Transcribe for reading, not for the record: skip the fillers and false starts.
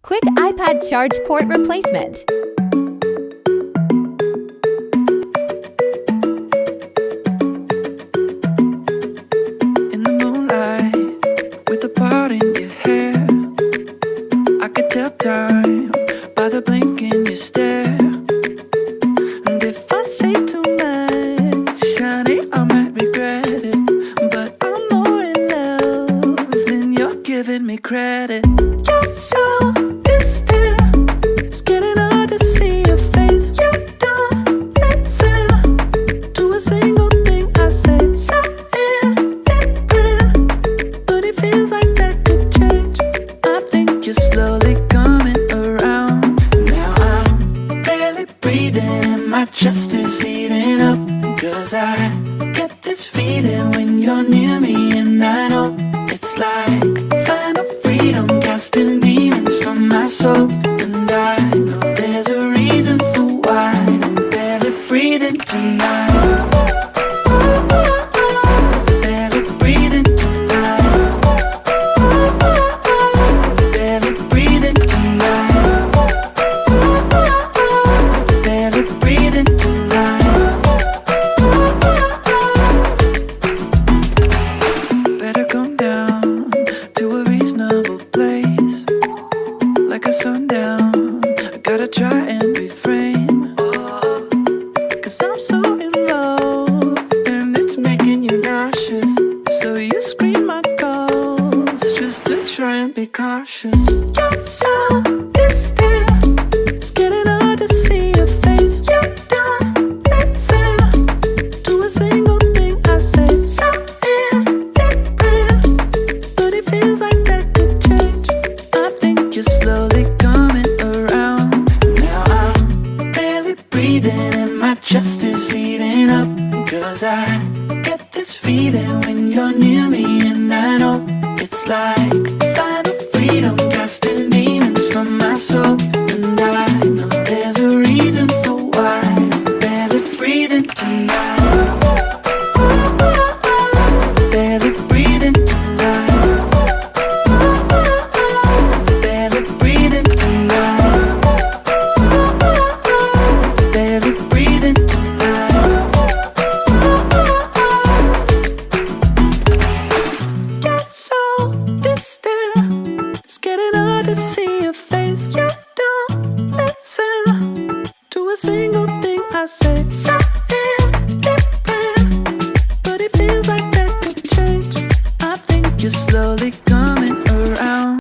Quick iPad charge port replacement. In the moonlight, with a part in your hair, I could tell time by the blink in your stare. And if I say too much, honey, I might regret it. But I'm more in love than you're giving me credit. You're so distant, it's getting hard to see your face. You don't listen to a single thing I say. Something different, but it feels like that could change. I think you're slowly coming around. Now I'm barely breathing and my chest is heating up. 'Cause I get this feeling when you're near me, and I know it's like final freedom, casting demons from my soul. And I know there's a reason for why I'm barely breathing tonight. Barely breathing tonight. Barely breathing tonight. Barely breathing tonight. Better come down to a reasonable place, like a sundown. I gotta try and reframe, 'cause I'm so in love and it's making you nauseous. So you scream my calls just to try and be cautious. You're so distant, it's getting hard to see your face. You don't listen to a single thing I say. Something different, but it feels like that could change. I think you're slowly coming around. Now I'm barely breathing and my chest is heating up. 'Cause I get this feeling when you're near me, and I know it's like